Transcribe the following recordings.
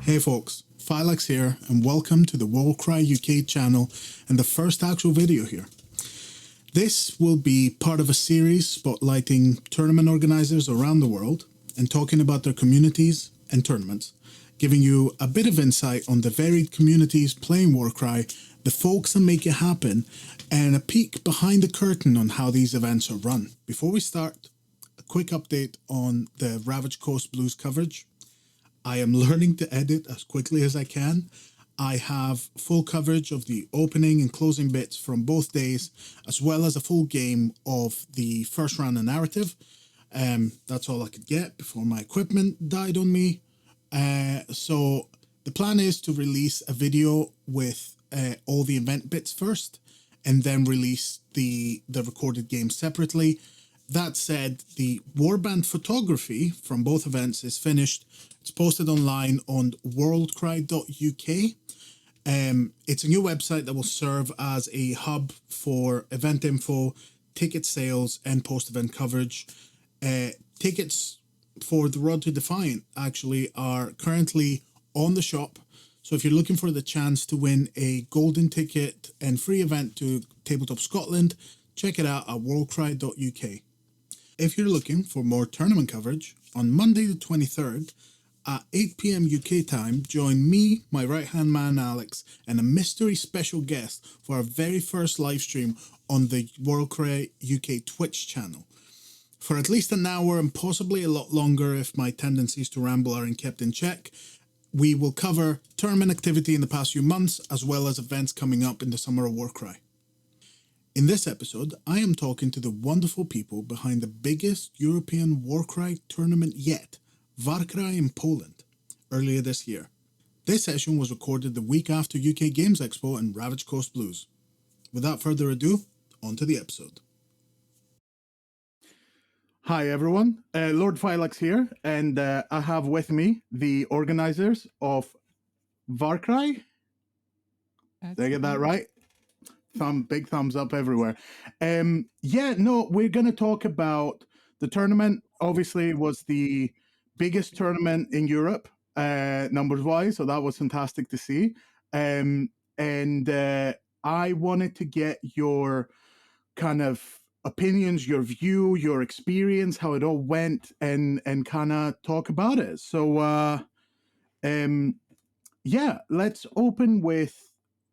Hey folks, Phylax here, and welcome to the WorldCryUK channel and the first actual video here. This will be part of a series spotlighting tournament organizers around the world and talking about their communities and tournaments, giving you a bit of insight on the varied communities playing Warcry, the folks that make it happen, and a peek behind the curtain on how these events are run. Before we start, a quick update on the Ravage Coast Blues coverage. I am learning to edit as quickly as I can. I have full coverage of the opening and closing bits from both days, as well as a full game of the first round of narrative. That's all I could get before my equipment died on me. So the plan is to release a video with all the event bits first, and then release the recorded game separately. That said, the warband photography from both events is finished. It's posted online on WorldCryUK. It's a new website that will serve as a hub for event info, ticket sales, and post-event coverage. Tickets for the Road to Defiant actually are currently on the shop. So if you're looking for the chance to win a golden ticket and free event to Tabletop Scotland, check it out at WorldCryUK. If you're looking for more tournament coverage, on Monday the 23rd at 8 p.m. UK time, join me, my right-hand man Alex, and a mystery special guest for our very first live stream on the WorldCryUK Twitch channel. For at least an hour and possibly a lot longer if my tendencies to ramble aren't kept in check, we will cover tournament activity in the past few months, as well as events coming up in the summer of Warcry. In this episode, I am talking to the wonderful people behind the biggest European Warcry tournament yet, Warcry in Poland, earlier this year. This session was recorded the week after UK Games Expo and Ravage Coast Blues. Without further ado, on to the episode. Hi everyone, Lord Phylax here, and I have with me the organisers of Warcry. Did I get that right? Big thumbs up everywhere. We're going to talk about the tournament. Obviously, it was the biggest tournament in Europe, numbers-wise, so that was fantastic to see. I wanted to get your kind of opinions, your view, your experience, how it all went, and kind of talk about it. So, let's open with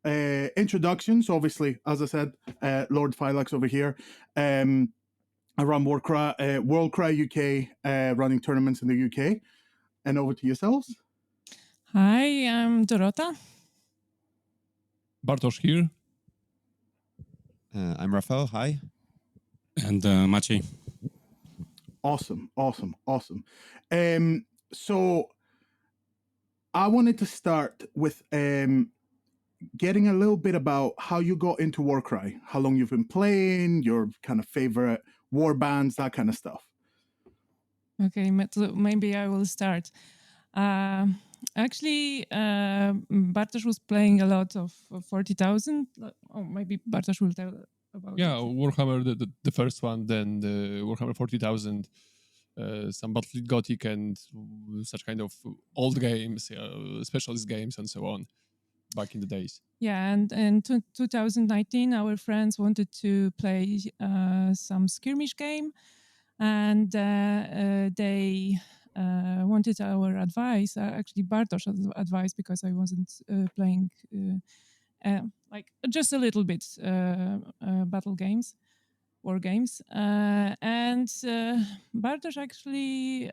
introductions. Obviously, as I said, Lord Phylax over here, around WorldCryUK, running tournaments in the UK. And over to yourselves. Hi, I'm Dorota. Bartosz here. I'm Rafael. Hi. And Maciej. Awesome. So I wanted to start with getting a little bit about how you got into Warcry, how long you've been playing, your kind of favorite war bands, that kind of stuff. Okay, maybe I will start. Actually, Bartosz was playing a lot of 40,000. Oh, maybe Bartosz will tell about Yeah, it. Warhammer, the first one, then the Warhammer 40,000, some Battlefield Gothic and such kind of old games, specialist games and so on, back in the days. Yeah, and in 2019, our friends wanted to play some skirmish game, and they wanted our advice, actually Bartosz's advice, because I wasn't playing like just a little bit battle games, war games. And Bartosz actually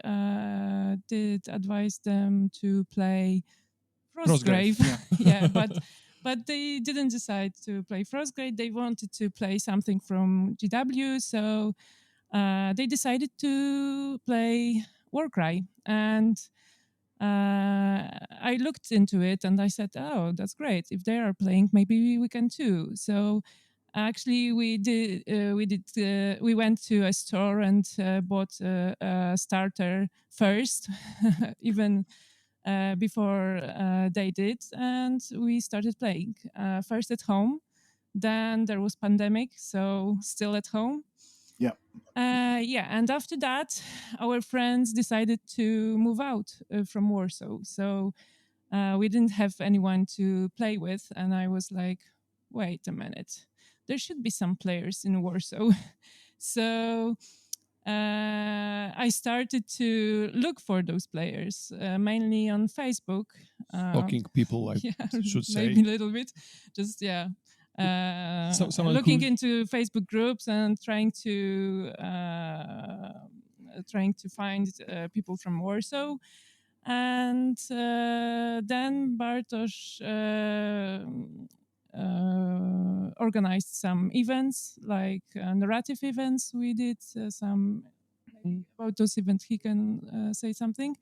did advise them to play Frostgrave. Yeah, but they didn't decide to play Frostgrave. They wanted to play something from GW, so they decided to play Warcry. And I looked into it and I said, oh, that's great. If they are playing, maybe we can too. So actually we went to a store and bought a starter first, even before they did, and we started playing first at home. Then there was pandemic, so still at home. And after that, our friends decided to move out from Warsaw. So we didn't have anyone to play with, and I was like, wait a minute, there should be some players in Warsaw. So I started to look for those players, mainly on Facebook. Stalking people, I should say. Maybe a little bit. Just Someone looking who... into Facebook groups and trying to find people from Warsaw. And then Bartosz organized some events, like narrative events. We did some, maybe about those events he can say something.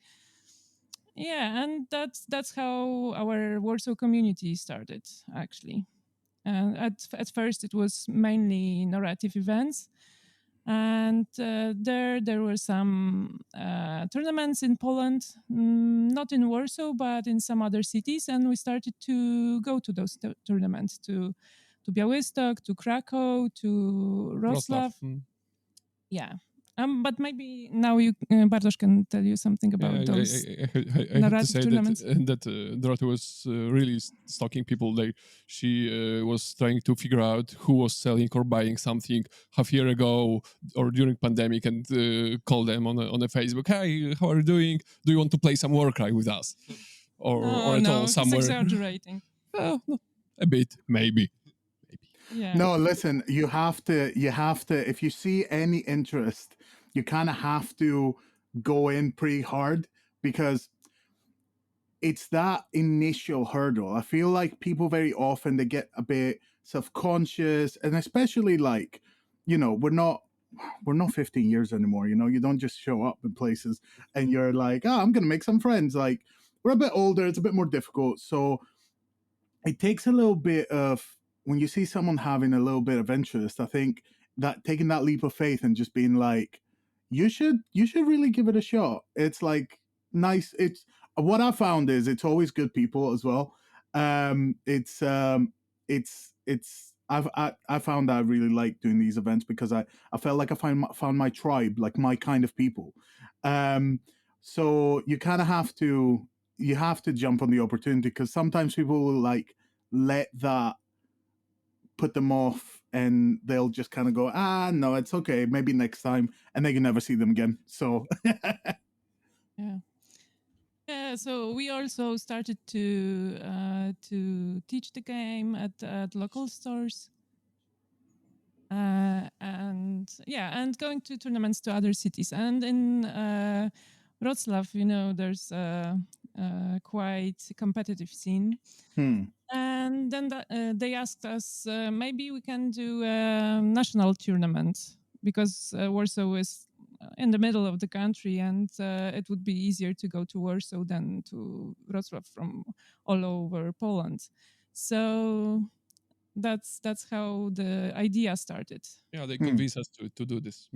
Yeah, and that's how our Warsaw community started, actually. At first, it was mainly narrative events, and there were some tournaments in Poland, not in Warsaw, but in some other cities, and we started to go to those tournaments, to Białystok, to Krakow, to Wrocław. Yeah. But maybe now Bartosz can tell you something about those narrative tournaments. I have to say that Dorothy was really stalking people. She was trying to figure out who was selling or buying something half year ago or during pandemic, and call them on a Facebook. Hey, how are you doing? Do you want to play some Warcry with us? Or at all somewhere? He's exaggerating. No, a bit, maybe. Yeah. No, listen, you have to, if you see any interest, you kind of have to go in pretty hard, because it's that initial hurdle. I feel like people very often, they get a bit self-conscious, and especially like, we're not 15 years anymore, you don't just show up in places and you're like, I'm going to make some friends. Like, we're a bit older, it's a bit more difficult. So it takes a little bit of, when you see someone having a little bit of interest, I think that taking that leap of faith and just being like, you should really give it a shot. It's like nice. It's what I found is it's always good people as well. I found that I really like doing these events because I felt like I found my tribe, like my kind of people. So you kind of have to jump on the opportunity, because sometimes people will like let that put them off, and they'll just kind of go, no, it's okay, maybe next time, and then you never see them again. So yeah, so we also started to teach the game at local stores, and going to tournaments to other cities. And in Wrocław, there's a quite competitive scene. And then they asked us, maybe we can do a national tournament, because Warsaw is in the middle of the country, and it would be easier to go to Warsaw than to Wrocław from all over Poland. So that's how the idea started. Yeah, they convinced us to do this.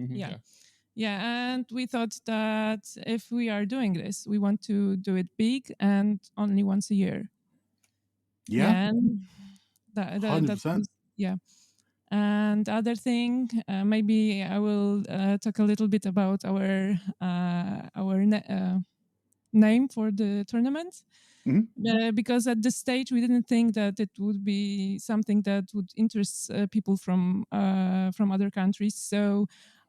Yeah, and we thought that if we are doing this, we want to do it big and only once a year. Yeah, and that was, yeah. And other thing, maybe I will talk a little bit about our name for the tournament. Because at this stage we didn't think that it would be something that would interest people from other countries. So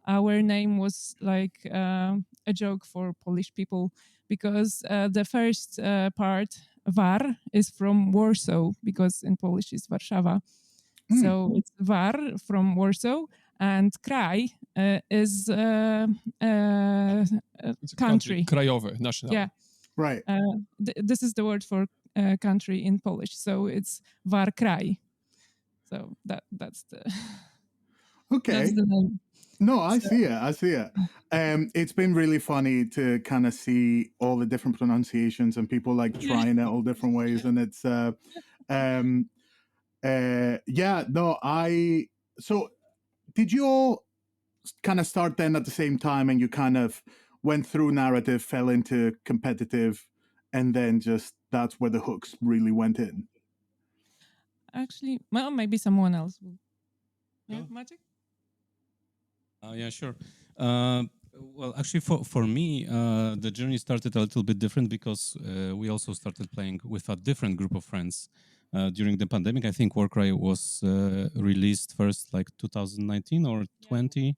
our name was like a joke for Polish people, because the first part, War, is from Warsaw, because in Polish it's Warszawa. So it's War from Warsaw, and Kraj is country. Krajowy, national. Yeah. Right. This is the word for country in Polish. So it's Warkraj. So that's the okay. That's the name. No, I see it. It's been really funny to kind of see all the different pronunciations and people like trying it all different ways, and it's so did you all kind of start then at the same time, and you kind of went through narrative, fell into competitive, and then just that's where the hooks really went in? Actually, well, maybe someone else will. Yeah, Maciek? Yeah, sure. Well, actually, for me, the journey started a little bit different because we also started playing with a different group of friends. During the pandemic, I think Warcry was released first, like 2019 or 20,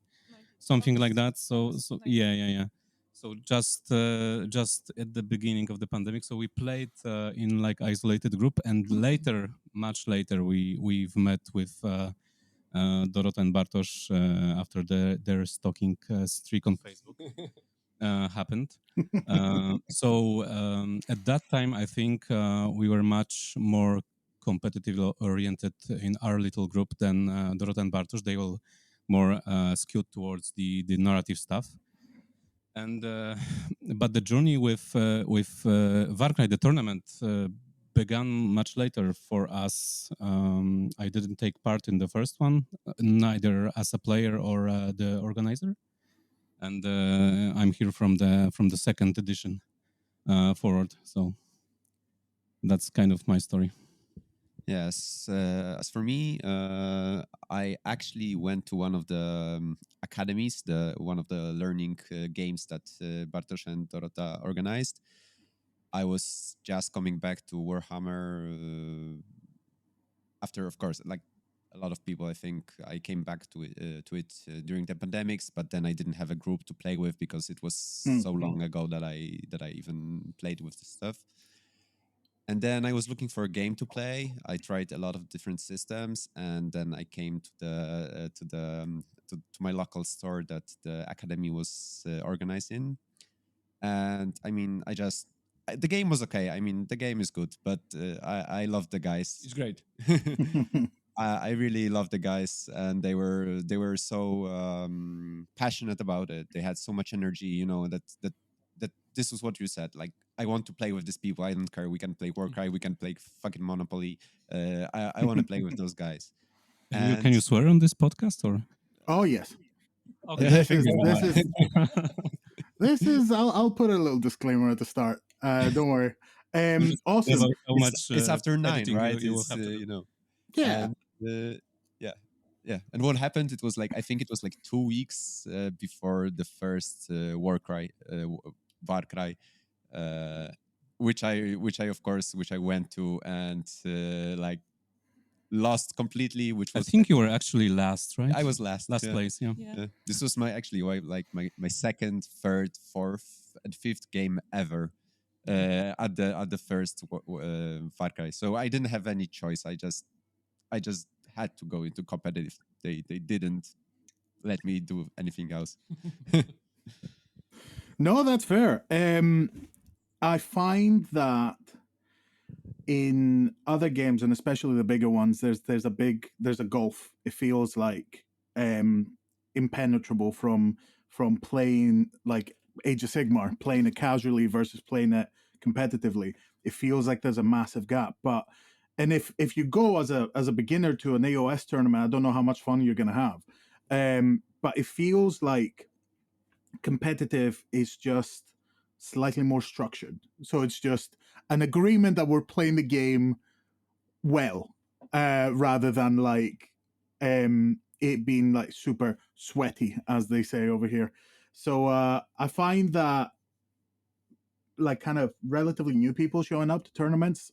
something like that. So yeah, yeah, yeah. So just at the beginning of the pandemic, so we played in like isolated group, and later, much later, we've met with. Dorota and Bartosz after their stalking streak on Facebook happened. So at that time, I think we were much more competitive oriented in our little group than Dorota and Bartosz. They were more skewed towards the narrative stuff. And but the journey with Warcry, the tournament, began much later for us. I didn't take part in the first one, neither as a player or the organizer, and I'm here from the second edition forward. So that's kind of my story. Yes, as for me, I actually went to one of the academies, the one of the learning games that Bartosz and Dorota organized. I was just coming back to Warhammer after, of course, like a lot of people. I think I came back to it during the pandemics, but then I didn't have a group to play with because it was so long ago that I even played with this stuff. And then I was looking for a game to play. I tried a lot of different systems, and then I came to my local store that the academy was organized in. And I mean, the game was okay. I mean, the game is good, but I love the guys. It's great. I really love the guys, and they were so passionate about it. They had so much energy, you know. That this was what you said. Like, I want to play with these people. I don't care. We can play Warcry. We can play fucking Monopoly. I want to play with those guys. Can you swear on this podcast or? Oh yes. Okay. This is. I'll put a little disclaimer at the start. Don't worry. Awesome. How much? It's after 9, right? You will It's have to do. you know. Yeah. And, yeah. And what happened? It was like, I think it was like 2 weeks before the first Warcry, Warcry, which I of course went to, and like lost completely. Which I was, think you were actually last, right? I was last place. Yeah. Yeah. This was my my second, third, fourth, and fifth game ever at the first Far Cry. So I didn't have any choice. I just had to go into competitive. They didn't let me do anything else. No, that's fair. I find that in other games, and especially the bigger ones, there's a gulf. It feels like impenetrable from playing like Age of Sigmar, playing it casually versus playing it competitively. It feels like there's a massive gap. But and if you go as a beginner to an AOS tournament, I don't know how much fun you're gonna have. But it feels like competitive is just slightly more structured. So it's just an agreement that we're playing the game well, rather than like it being like super sweaty, as they say over here. So I find that like kind of relatively new people showing up to tournaments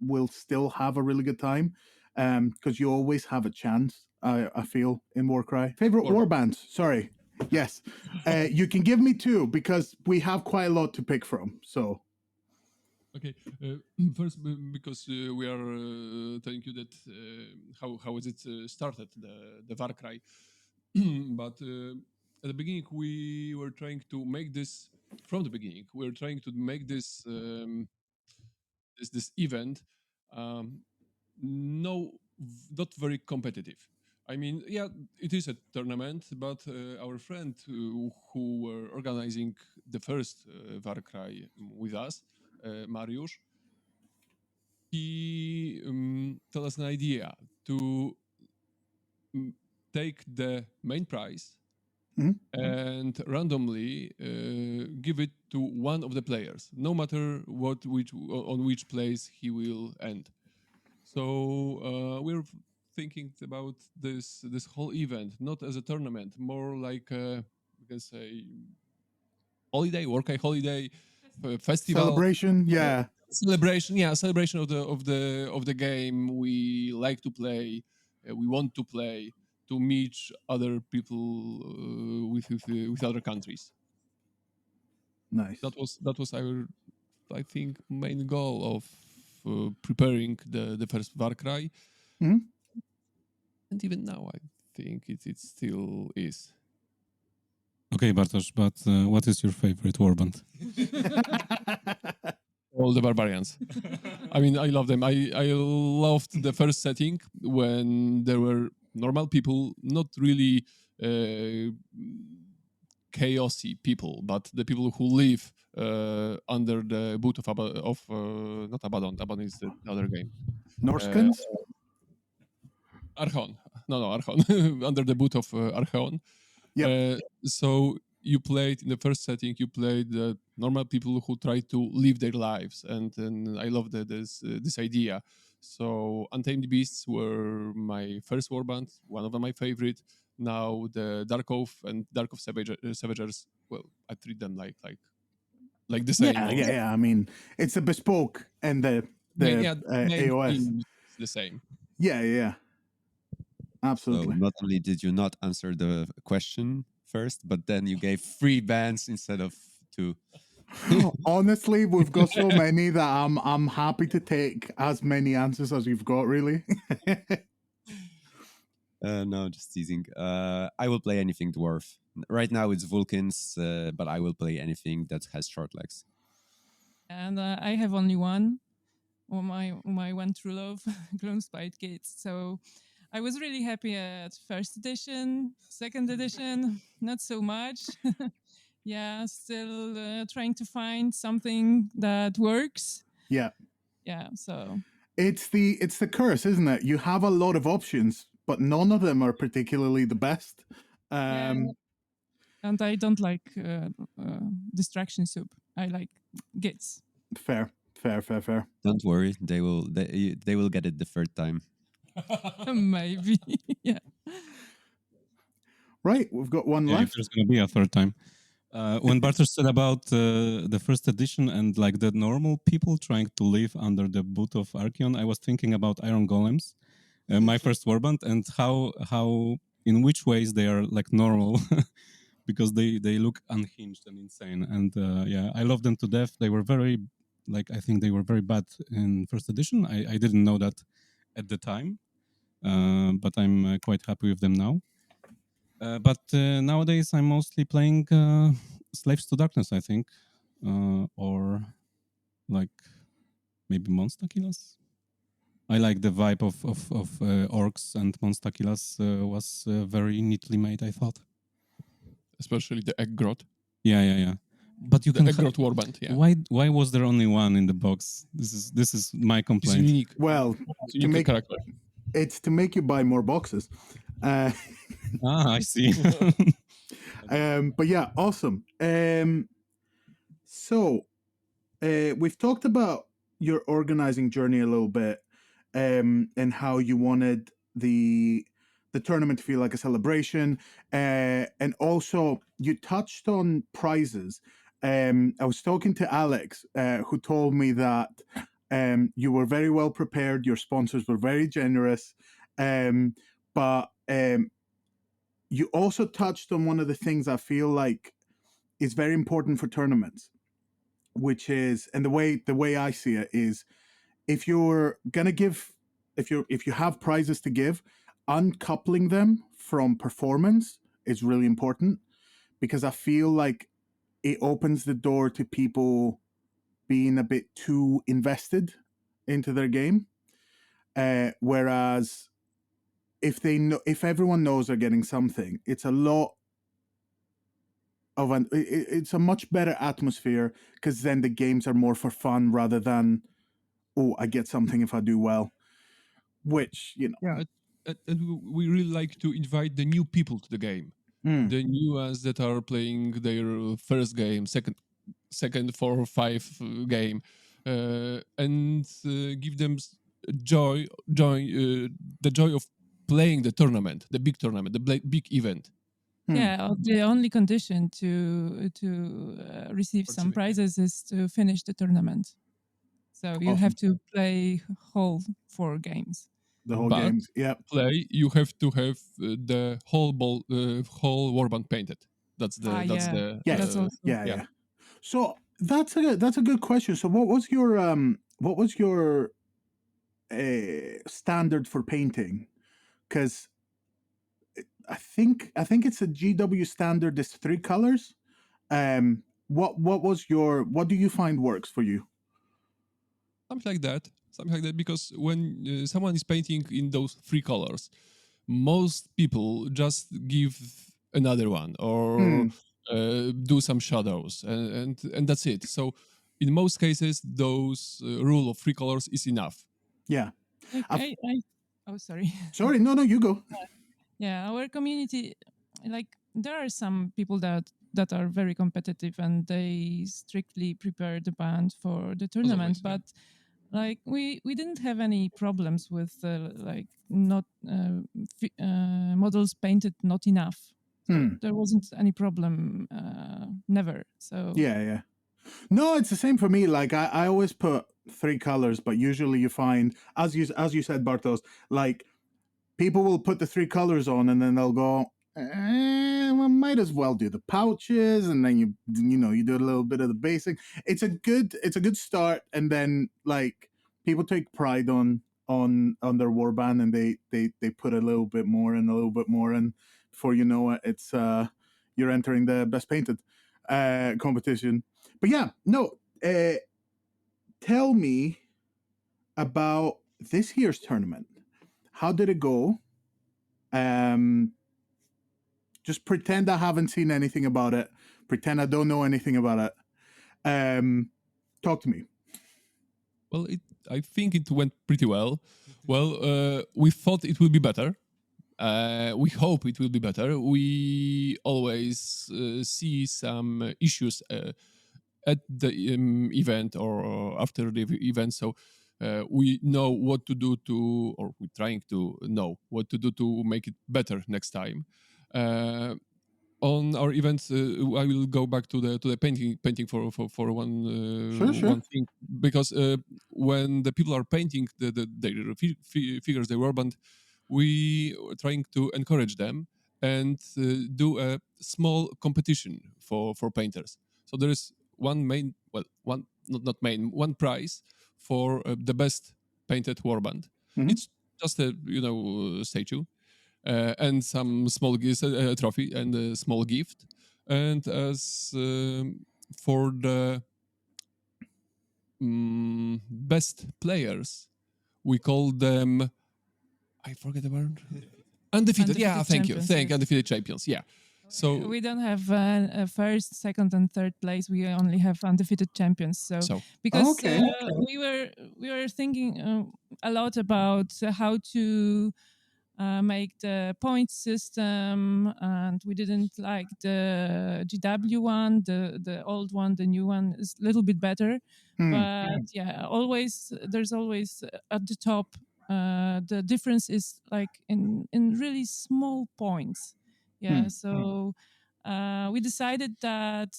will still have a really good time, because you always have a chance. I feel in Warcry. Favorite war bands? Sorry. Yes. You can give me two because we have quite a lot to pick from. So Okay, first because we are telling you that how is it started the Warcry, but at the beginning we were trying to make this from the beginning. We were trying to make this this event no not very competitive. I mean, yeah, it is a tournament, but our friend who were organizing the first Warcry with us, Mariusz, he told us an idea to take the main prize and randomly give it to one of the players, no matter on which place he will end. So we're thinking about this whole event not as a tournament, more like we can say holiday, Warcry holiday, festival, Celebration, yeah. celebration of the game. We like to play, we want to play, to meet other people with other countries. Nice. That was our, I think, main goal of preparing the first Warcry. Mhm. And even now, I think it still is. Okay, Bartosz, but what is your favorite warband? All the barbarians. I mean, I love them. I loved the first setting when there were normal people, not really chaosy people, but the people who live under the boot of not Abaddon. Abaddon is the other game. Norskins? Archon. No, Archon. Under the boot of Archon. Yep. So you played in the first setting. You played the normal people who try to live their lives, and I love this idea. So Untamed Beasts were my first warband, one of my favorite. Now the Dark Oath and Dark Oath Savagers. Well, I treat them like the same. Yeah. I mean, it's a bespoke and the AOS. It's the same. Yeah. So Absolutely. not only did you not answer the question first, but then you gave 3 bands instead of 2. Honestly, we've got so many that I'm happy to take as many answers as you've got, really. No, just teasing. I will play anything dwarf. Right now it's Vulcans, but I will play anything that has short legs. And I have only one, or my one true love, Gloomspite Gates. So I was really happy at first edition, second edition, not so much. Yeah, still trying to find something that works. Yeah. Yeah, so It's the curse, isn't it? You have a lot of options, but none of them are particularly the best. yeah. And I don't like distraction soup. I like Gates. Fair. Don't worry, they will get it the third time. Maybe. Yeah. Right, we've got one Yeah, if left. there's going to be a third time. When Bartosz said about the first edition and like the normal people trying to live under the boot of Archeon, I was thinking about Iron Golems, my first warband, and how in which ways they are like normal, because they look unhinged and insane. And yeah, I love them to death. They were very, like, I think they were very bad in first edition. I didn't know that at the time, but I'm quite happy with them now. But nowadays, I'm mostly playing Slaves to Darkness, I think, or like maybe Monster Killers. I like the vibe of orcs, and Monster Killers was very neatly made, I thought. Especially the Egg Grot. Yeah. But you The can Egg Grot warband. Yeah. Why was there only one in the box? This is my It's complaint. unique. Well, It's unique character. it's to make you buy more boxes. I see. But yeah, awesome. So we've talked about your organizing journey a little bit, and how you wanted the tournament to feel like a celebration, and also you touched on prizes. I was talking to Alex, who told me that you were very well prepared. Your sponsors were very generous, but you also touched on one of the things I feel like is very important for tournaments, which is, and the way I see it is, if you're gonna give, if you have prizes to give, uncoupling them from performance is really important, because I feel like it opens the door to people being a bit too invested into their game. Whereas if everyone knows they're getting something, it's a lot of it's a much better atmosphere, because then the games are more for fun rather than, oh, I get something if I do well, which, you know. Yeah, and we really like to invite the new people to the game. The new ones that are playing their first game, second, 4 or 5 game, and give them the joy of playing the tournament, the big tournament, the big event. Yeah, the only condition to receive some Fortunately. prizes is to finish the tournament. So you have to play whole 4 games. The whole But games. Yeah. play, you have to have the whole warband painted. That's the Yes. That's also Yeah. So that's a good question. So what was your standard for painting? Because I think it's a GW standard. Is 3 colors. What do you find works for you? something like that, because when someone is painting in those 3 colors, most people just give another one or do some shadows, and that's it. So in most cases, those rule of 3 colors is enough. Yeah. like oh, sorry. Sorry, no, you go. Yeah, our community, like there are some people that are very competitive and they strictly prepare the band for the tournament, always, yeah. but like we didn't have any problems with like not models painted not enough. So there wasn't any problem, never. So Yeah. No, it's the same for me. Like I always put 3 colors, but usually you find, as you said, Bartos, like people will put the 3 colors on and then they'll go, well, might as well do the pouches, and then you do a little bit of the basic. It's a good start, and then like people take pride on their warband, and they put a little bit more and a little bit more, and before you know it, it's you're entering the best painted competition. But yeah, no, tell me about this year's tournament. How did it go? Just pretend I haven't seen anything about it. Pretend I don't know anything about it. Talk to me. Well, I think it went pretty well. Well, we thought it will be better. We hope it will be better. We always see some issues at the event or after the event, so we know what to do or we're trying to know what to do to make it better next time. On our events, I will go back to the painting for one Sure. one thing, because when the people are painting their figures, their warband, we are trying to encourage them and do a small competition for painters. So there is one main, well, one not main, one prize for the best painted warband. Mhm. It's just a statue and some small trophy and a small gift. And as for the best players, we call them, I forget the word. Undefeated. Yeah, thank you. Undefeated champions. Yeah. So we don't have a first, second, and third place. We only have undefeated champions. So because Okay. we were thinking a lot about how to make the point system, and we didn't like the GW one, the old one. The new one is a little bit better, but yeah, there's always at the top. The difference is like in really small points. Yeah, so we decided that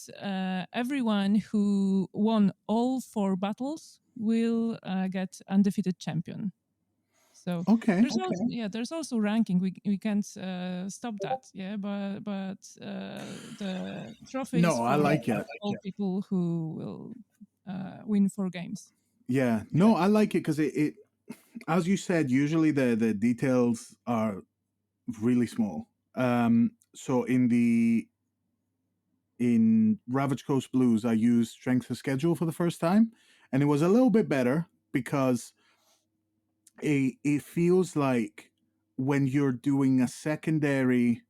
everyone who won all 4 battles will get undefeated champion. So Okay. there's also ranking. We can't stop that. Yeah, but the trophy is No, I for like it. all people who will win 4 games. Yeah. No, I like it because it, as you said, usually the details are really small. So in Ravage Coast Blues, I used Strength of Schedule for the first time, and it was a little bit better because it feels like when you're doing a secondary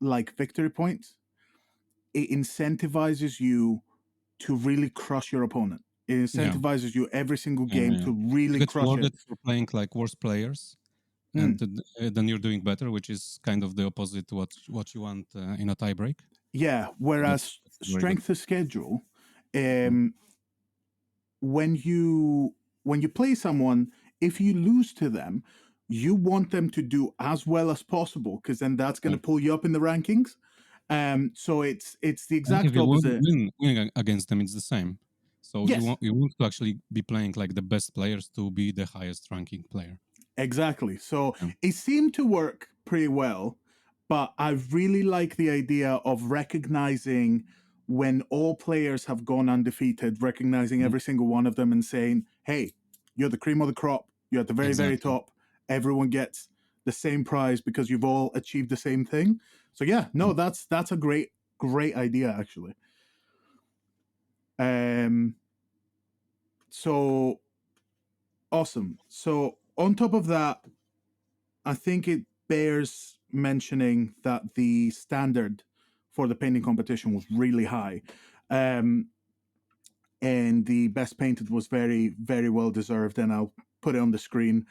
like victory points, it incentivizes you to really crush your opponent. It incentivizes you every single game to really you get crush rewarded it. for playing like worse players, and then you're doing better, which is kind of the opposite to what you want in a tiebreak. Yeah. Whereas That's very Strength of Schedule, when you play someone, if you lose to them, you want them to do as well as possible because then that's going to pull you up in the rankings. So it's the And exact if you opposite. win against them, it's the same. So Yes. you want to actually be playing like the best players to be the highest ranking player. Exactly. So Yeah. it seemed to work pretty well, but I really like the idea of recognizing when all players have gone undefeated, recognizing every single one of them and saying, hey, you're the cream of the crop. You're at the very, very Exactly. top. Everyone gets the same prize because you've all achieved the same thing. So yeah, no, that's a great idea actually. So awesome. So on top of that, I think it bears mentioning that the standard for the painting competition was really high. And the best painted was very, very well deserved. And I'll put it on the screen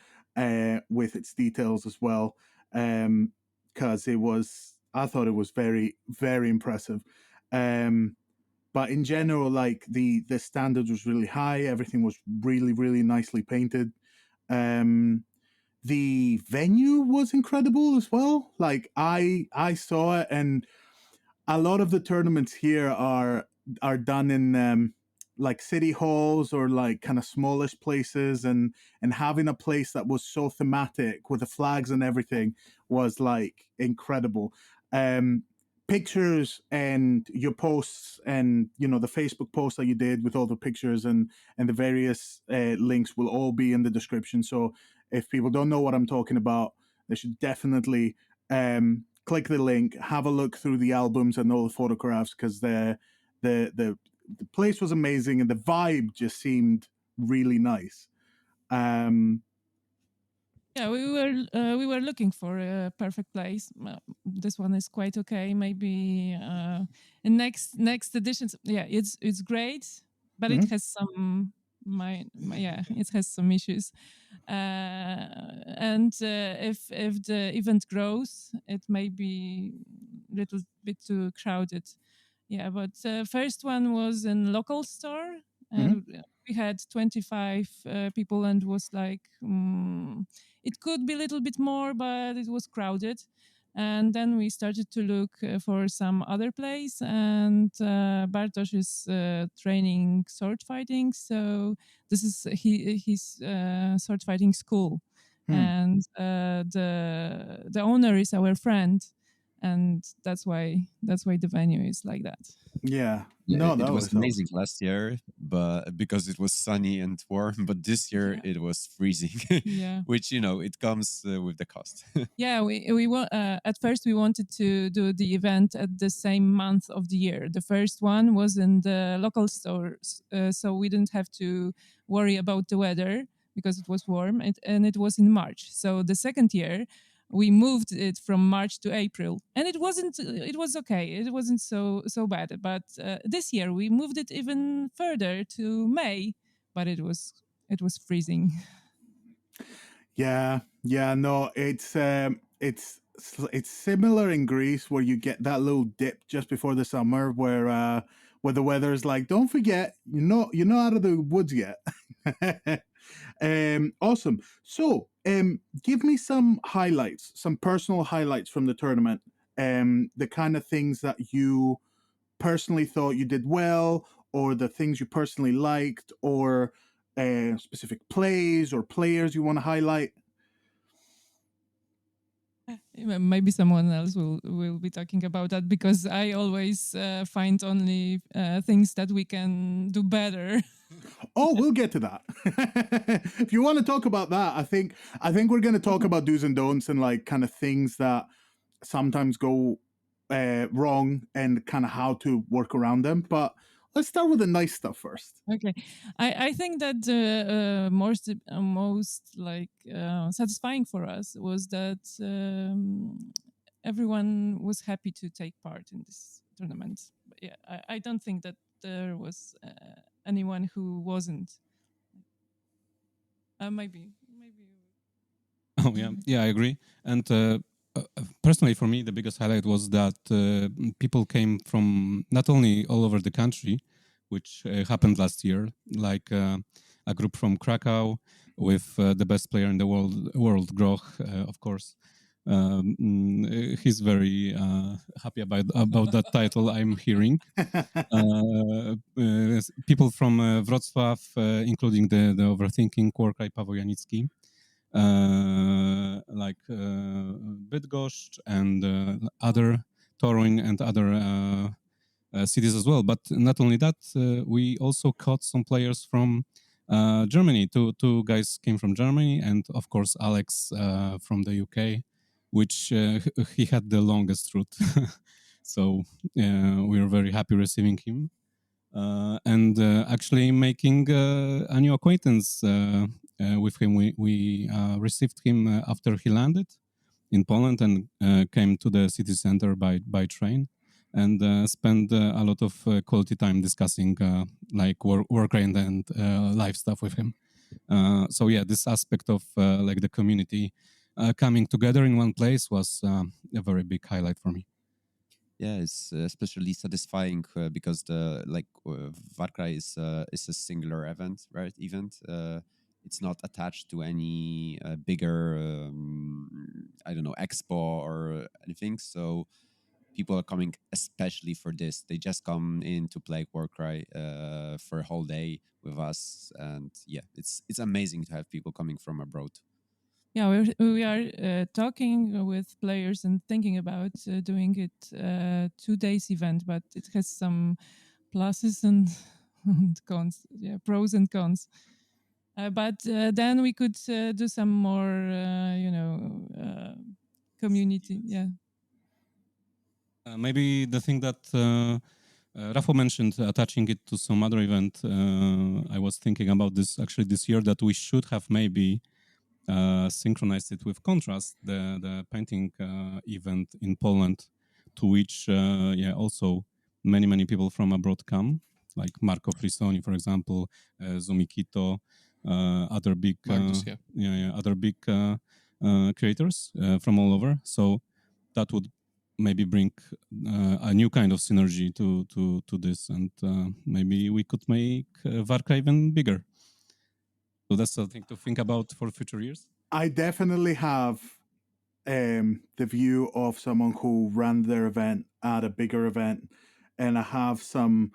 with its details as well. Because I thought it was very, very impressive. But in general, like the standard was really high. Everything was really, really nicely painted. The venue was incredible as well. Like I saw it, and a lot of the tournaments here are done in like city halls or like kind of smallish places, and having a place that was so thematic with the flags and everything was like incredible. Pictures and your posts, and the Facebook post that you did with all the pictures and the various links will all be in the description. So if people don't know what I'm talking about, they should definitely click the link, have a look through the albums and all the photographs, because the place was amazing and the vibe just seemed really nice. Yeah, we were looking for a perfect place. This one is quite okay. Maybe in next editions, yeah, it's great, but it has some it has some issues. And if the event grows, it may be a little bit too crowded. Yeah, but first one was in local store, and we had 25 people, and was like it could be a little bit more, but it was crowded. And then we started to look for some other place, and Bartosz is training sword fighting, so this is his sword fighting school, and the owner is our friend, and that's why the venue is like that. Yeah. Yeah, No, it that was was amazing last year, but because it was sunny and warm. But this year it was freezing, Yeah. which it comes with the cost. Yeah, we want at first we wanted to do the event at the same month of the year. The first one was in the local stores, so we didn't have to worry about the weather because it was warm, and it was in March. So the second year we moved it from March to April, and it wasn't. It was okay. It wasn't so bad. But this year we moved it even further to May, but it was freezing. Yeah, no, it's similar in Greece, where you get that little dip just before the summer where the weather is like, don't forget, you're not out of the woods yet. Awesome. So, give me some highlights, some personal highlights from the tournament. The kind of things that you personally thought you did well, or the things you personally liked, or specific plays or players you want to highlight. Maybe someone else will be talking about that, because I always find only things that we can do better. Oh, we'll get to that. If you want to talk about that, I think we're going to talk about do's and don'ts, and like kind of things that sometimes go wrong, and kind of how to work around them. But let's start with the nice stuff first. Okay, I think that the most like satisfying for us was that everyone was happy to take part in this tournament. But yeah, I don't think that there was anyone who wasn't. Maybe. Oh yeah, I agree. And personally, for me, the biggest highlight was that people came from not only all over the country, which happened last year, like a group from Krakow with the best player in the world, Groch, of course. He's very about that title, I'm hearing. People from Wrocław, including the Overthinking, Warcry, Paweł Janicki, like Bydgoszcz and other Toruń and other cities as well. But not only that, we also caught some players from Germany. Two guys came from Germany, and of course Alex from the UK, which he had the longest route. So we were very happy receiving him. And actually making a new acquaintance with him. We received him after he landed in Poland and came to the city center by train, and spent a lot of quality time discussing like Warcry and live stuff with him. So yeah, this aspect of like the community coming together in one place was a very big highlight for me. Yeah, it's especially satisfying because the Warcry is a singular event, right? It's not attached to any bigger, I don't know, expo or anything. So people are coming especially for this. They just come in to play Warcry for a whole day with us, and yeah, it's amazing to have people coming from abroad. Yeah, we are talking with players and thinking about doing it 2 days event, but it has some pluses and, and cons. Yeah, pros and cons. But then we could do some more, community. Yeah. Maybe the thing that Rafał mentioned, attaching it to some other event. I was thinking about this actually this year, that we should have maybe synchronized it with Contrast, the painting event in Poland, to which also many people from abroad come, like Marco Frisoni, for example, Zumikito, other big Magnus, other big creators from all over. So that would maybe bring a new kind of synergy to this, and maybe we could make Warcry even bigger. So that's something to think about for future years. I definitely have the view of someone who ran their event at a bigger event, and I have some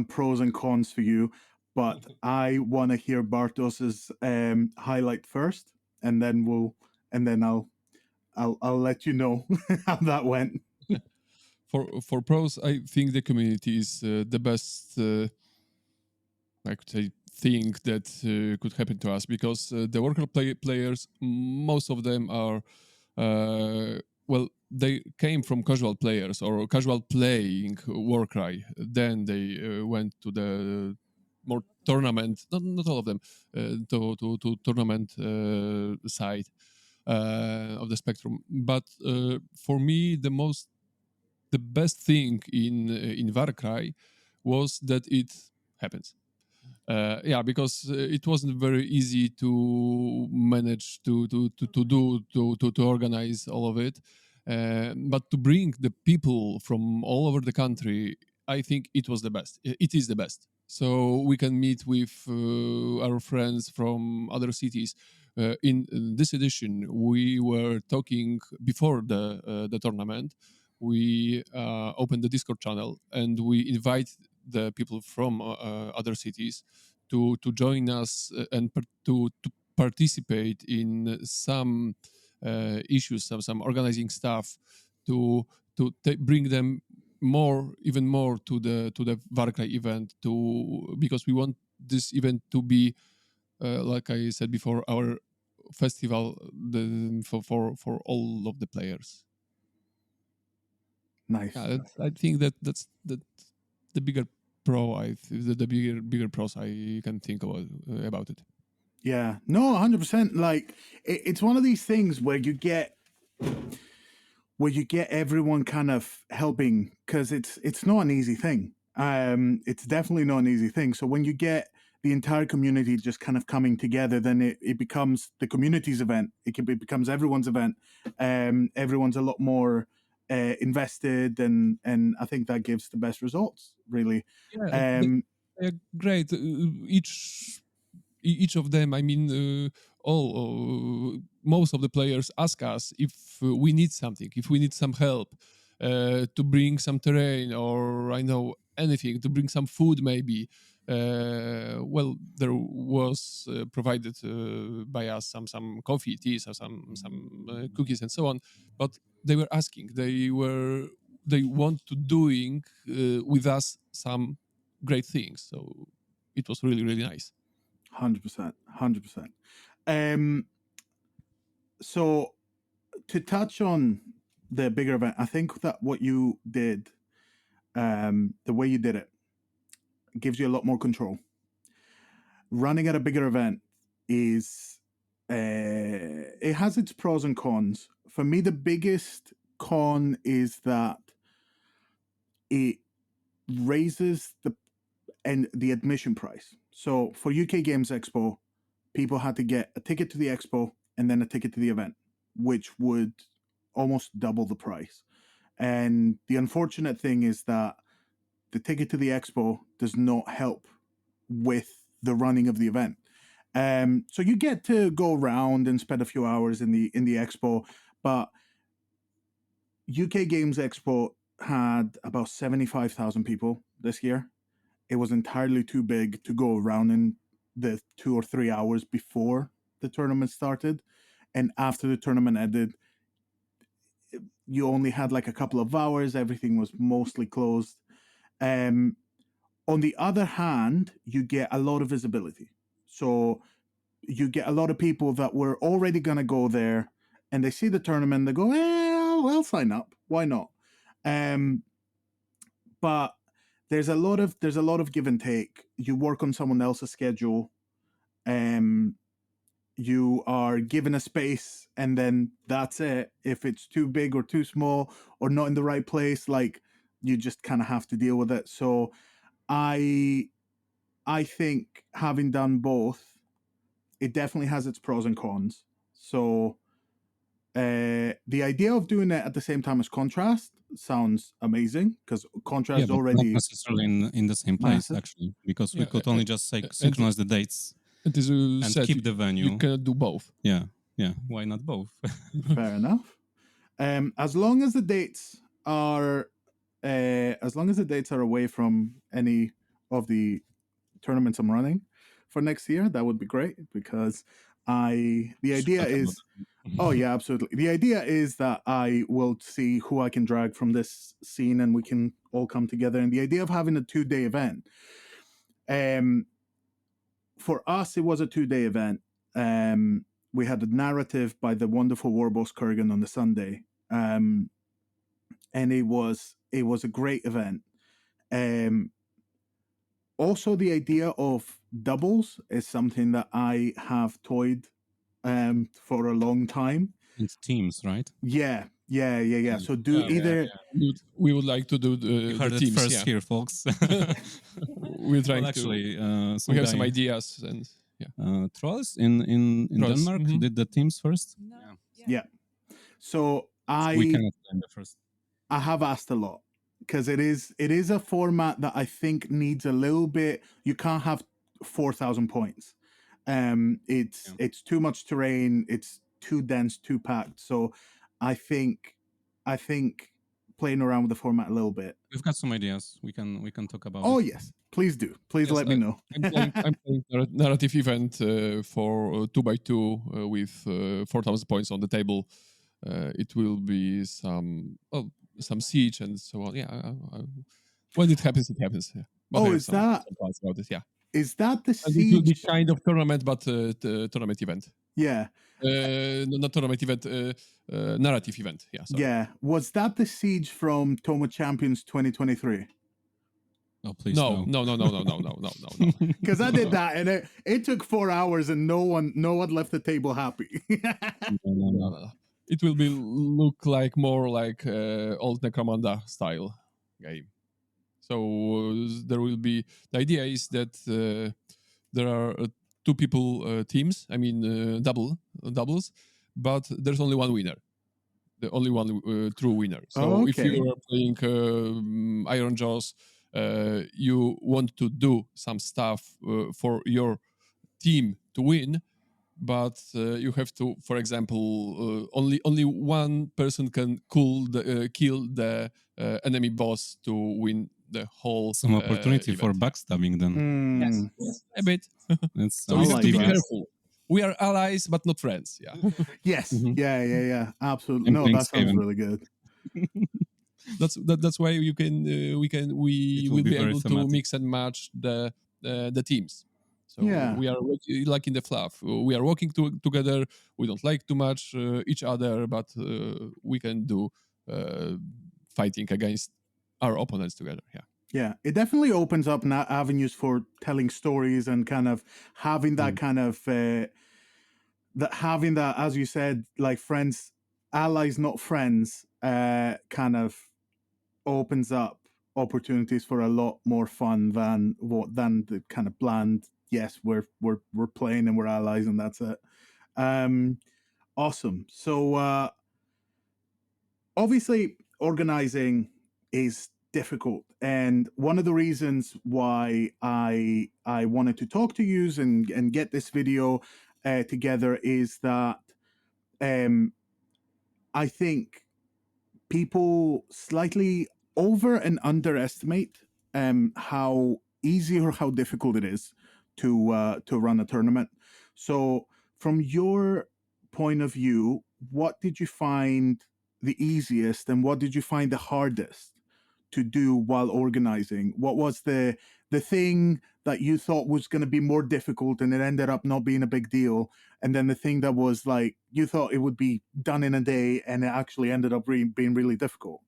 pros and cons for you. But I want to hear Bartos's highlight first, and then I'll let you know how that went. For pros, I think the community is the best. I could say thing that could happen to us, because the worker players, most of them are they came from casual players or casual playing Warcry. Then they went to the more tournament. Not all of them to tournament side of the spectrum. But for me, the best thing in Warcry was that it happens. Because it wasn't very easy to manage to organize all of it, but to bring the people from all over the country, I think it was the best. It is the best. So we can meet with our friends from other cities. In this edition, we were talking before the tournament. We opened the Discord channel and we invite the people from other cities to join us and to participate in some issues, some organizing stuff, to bring them even more to the Warcry event, because we want this event to be like I said before, our festival for all of the players. Nice. I think that's the bigger pro. The bigger pros I can think about it. Yeah, no, 100%. Like it's one of these things where you get everyone kind of helping, because it's not an easy thing. It's definitely not an easy thing. So when you get the entire community just kind of coming together, then it becomes the community's event. It becomes everyone's event. Everyone's a lot more invested, and I think that gives the best results, really. Yeah, great. Each of them, I mean, most of the players ask us if we need something, if we need some help to bring some terrain, or I know anything, to bring some food maybe. Well, there was provided by us some coffee, teas, or some cookies and so on. But they were asking, they want to doing with us some great things. So it was really, really nice. 100%. 100%. So to touch on the bigger event, I think that what you did, the way you did it, gives you a lot more control. Running at a bigger event is, it has its pros and cons. For me, the biggest con is that it raises the admission price. So for UK Games Expo, people had to get a ticket to the expo and then a ticket to the event, which would almost double the price. And the unfortunate thing is that the ticket to the expo does not help with the running of the event. So you get to go around and spend a few hours in the expo, but UK Games Expo had about 75,000 people this year. It was entirely too big to go around in the 2 or 3 hours before the tournament started. And after the tournament ended, you only had like a couple of hours. Everything was mostly closed. On the other hand, you get a lot of visibility. So you get a lot of people that were already going to go there, and they see the tournament, they go, I'll sign up. Why not? But there's a lot of give and take. You work on someone else's schedule. You are given a space, and then that's it. If it's too big or too small or not in the right place, like, you just kind of have to deal with it. So I think, having done both, it definitely has its pros and cons. So the idea of doing it at the same time as Contrast sounds amazing, because Contrast but already not necessarily in the same place, massive. actually, because we could only just synchronize the dates It is and said keep the venue. You cannot do both. Yeah, why not both? Fair enough. As long as the dates are away from any of the tournaments I'm running for next year, that would be great, because the idea is, oh yeah, absolutely. The idea is that I will see who I can drag from this scene, and we can all come together. And the idea of having a 2-day event, for us, it was a 2-day event. We had a narrative by the wonderful Warboss Kurgan on the Sunday, and it was a great event. Also, the idea of doubles is something that I have toyed for a long time. It's teams, right? Yeah. So Yeah. We would like to do You heard the it teams, first here, folks. We're trying actually, we have some ideas, and Trolls in Trolls, Denmark did the teams first. No. Yeah. So We cannot play the first. I have asked a lot, because it is a format that I think needs a little bit. You can't have 4,000 points. It's too much terrain. It's too dense, too packed. So I think playing around with the format a little bit. We've got some ideas. We can talk about. Oh it. yes, please do. Please Yes, let me know. I'm playing narrative event for 2x2 with 4,000 points on the table. It will be some siege and so on. Yeah, when it happens, it happens. Yeah. But Oh, is that about it? Yeah. is that the And it will be siege? kind of tournament, but the tournament event. Yeah, Not tournament event, narrative event. Yeah. Sorry. yeah. Was that the siege from Toma Champions 2023? Oh please No. Because I did that, and it took 4 hours, and no one left the table happy. No. It will be look like more like old Necromunda style game. So there will be, the idea is that there are 2 people teams. I mean doubles, but there's only one winner. The only one true winner. So if you are playing Iron Jaws, you want to do some stuff for your team to win, but you have to, for example, only one person can kill the enemy boss to win the whole Some opportunity for event. backstabbing then. Yes, a bit. It's So you have like to be that. careful. We are allies, but not friends. Yeah. Yes. Mhm. Yeah. Absolutely. I'm No, playing that sounds Skaven. really good. That's why you can we It will will be be very able to thematic. mix and match the teams. So Yeah. we are like in the fluff. We are working together. We don't like too much each other, but we can do fighting against our opponents together. Yeah. Yeah, it definitely opens up avenues for telling stories and kind of having that kind of having that, as you said, like friends, allies, not friends, kind of opens up opportunities for a lot more fun than the kind of bland. Yes, we're playing and we're allies and that's it. Awesome. So obviously, organizing is difficult, and one of the reasons why I wanted to talk to you and get this video together is that I think people slightly over and underestimate how easy or how difficult it is to run a tournament. So, from your point of view, what did you find the easiest, and what did you find the hardest to do while organizing? What was the thing that you thought was going to be more difficult, and it ended up not being a big deal? And then the thing that was like you thought it would be done in a day, and it actually ended up being really difficult.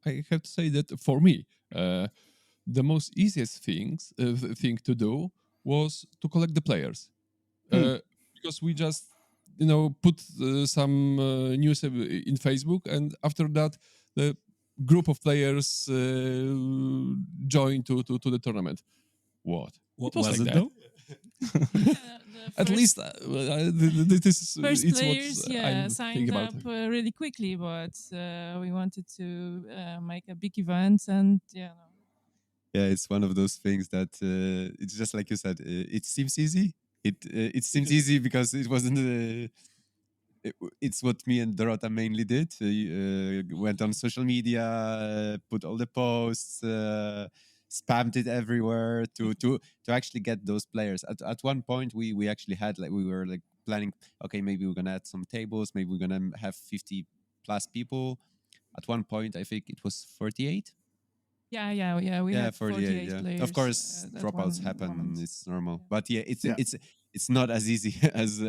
I have to say that for me, the most easiest thing to do was to collect the players, because we just put some news in Facebook, and after that the group of players joined to the tournament. What? What It was was like it that. though? At least this is First it's players, what yeah, I'm thinking signed about. up really quickly, but we wanted to make a big event, and Yeah, it's one of those things that it's just like you said. It seems easy. It seems easy because it wasn't. It's what me and Dorota mainly did. Went on social media, put all the posts, spammed it everywhere to actually get those players. At one point, we actually had we were like planning. Okay, maybe we're gonna add some tables. Maybe we're gonna have 50 plus people. At one point, I think it was 48. we had 48. 48 Yeah, players. of course, At dropouts one happen. moment. It's normal. But yeah, Yeah. it's not as easy as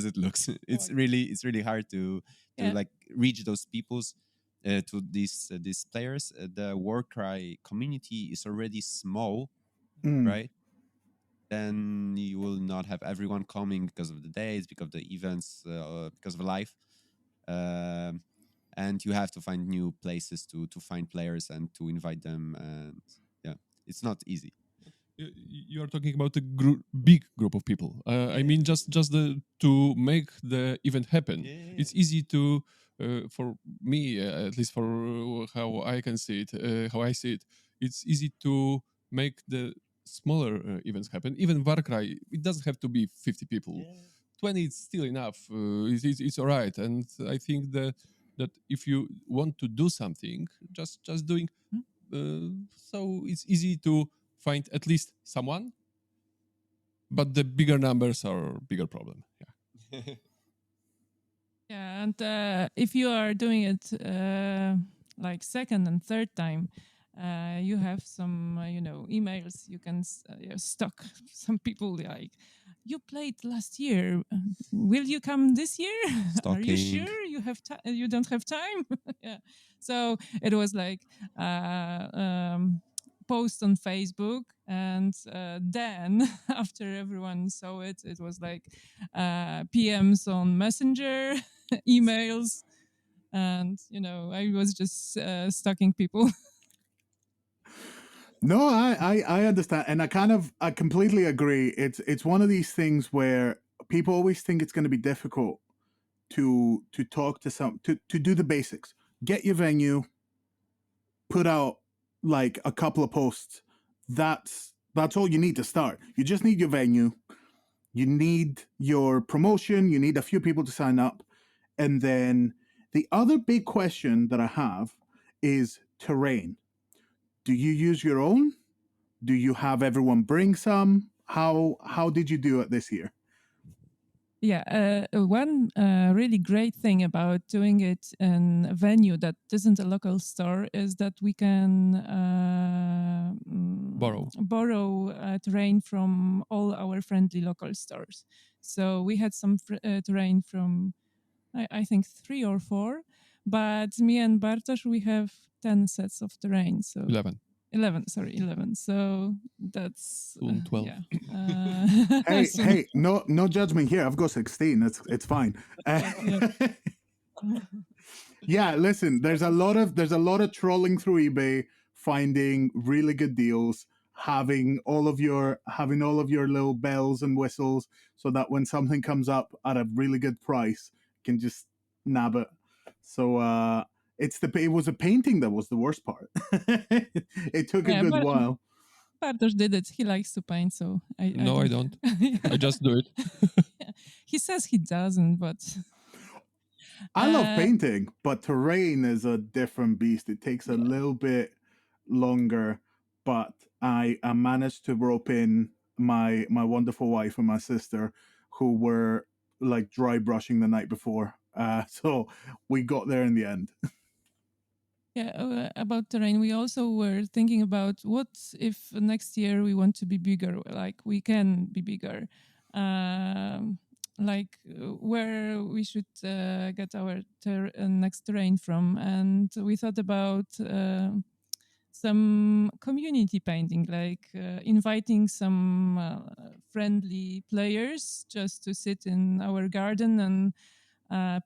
it looks. It's really hard to Yeah. like reach those peoples, to these players. The Warcry community is already small, right? Then you will not have everyone coming because of the days, because of the events, because of life. And you have to find new places to find players and to invite them, and yeah, it's not easy. You are talking about a big group of people. I mean, just to make the event happen. It's easy to, for me, at least for how I can see it, how I see it. It's easy to make the smaller events happen. Even Warcry, it doesn't have to be 50 people. 20 is still enough. It's all right. And I think that if you want to do something, just doing. So it's easy to find at least someone, but the bigger numbers are bigger problem. Yeah. Yeah, and if you are doing it like second and third time, you have some, emails. You can stock some people like, you played last year. Will you come this year? Are you Stalking. sure you have you don't have time? Yeah. So it was like post on Facebook, and then after everyone saw it, it was like PMs on Messenger, emails, and I was just stalking people. No, I understand, and I completely agree. It's one of these things where people always think it's going to be difficult to talk to to do the basics. Get your venue, put out like a couple of posts. That's all you need to start. You just need your venue. you need your promotion, you need a few people to sign up. And then the other big question that I have is terrain. Do you use your own? Do you have everyone bring some? How did you do it this year? Yeah, one really great thing about doing it in a venue that isn't a local store is that we can borrow terrain from all our friendly local stores. So we had some terrain from, I think, 3 or 4, but me and Bartosz, we have 10 sets of terrain. So 11. So that's 12. yeah. Hey, no judgment here. I've got 16. It's fine. Yeah, listen. There's a lot of trolling through eBay, finding really good deals, having all of your little bells and whistles, so that when something comes up at a really good price, you can just nab it. So it was a painting that was the worst part. It took a good while. Bartosz did it. He likes to paint, so I don't. I just do it. He says he doesn't, but I love painting, but terrain is a different beast. It takes a little bit longer, but I managed to rope in my wonderful wife and my sister, who were like dry brushing the night before. So we got there in the end. Yeah, about terrain, we also were thinking about what if next year we want to be bigger, like we can be bigger, where we should get our next terrain from. And we thought about some community painting, like inviting some friendly players just to sit in our garden and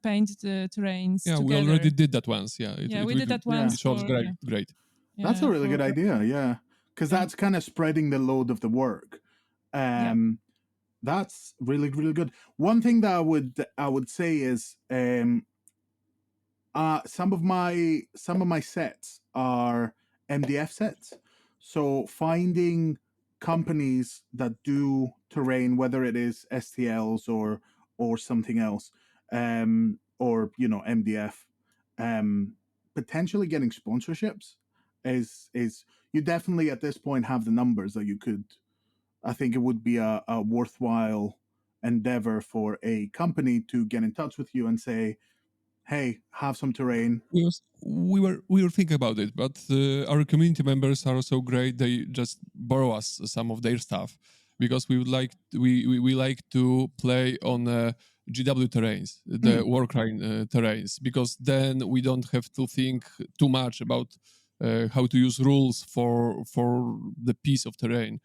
paint the terrains Yeah, together. we already did that once. Yeah, we did that once. It was great. Great. That's a really good idea. Yeah, because that's kind of spreading the load of the work. That's really, really good. One thing that I would say is some of my sets are MDF sets. So finding companies that do terrain, whether it is STLs or something else, or MDF, potentially getting sponsorships is you definitely at this point have the numbers that you could. I think it would be a worthwhile endeavor for a company to get in touch with you and say, hey, have some terrain. We were thinking about it, but our community members are so great. They just borrow us some of their stuff because we would like we like to play on GW terrains, the Warcry terrains, because then we don't have to think too much about how to use rules for the piece of terrain.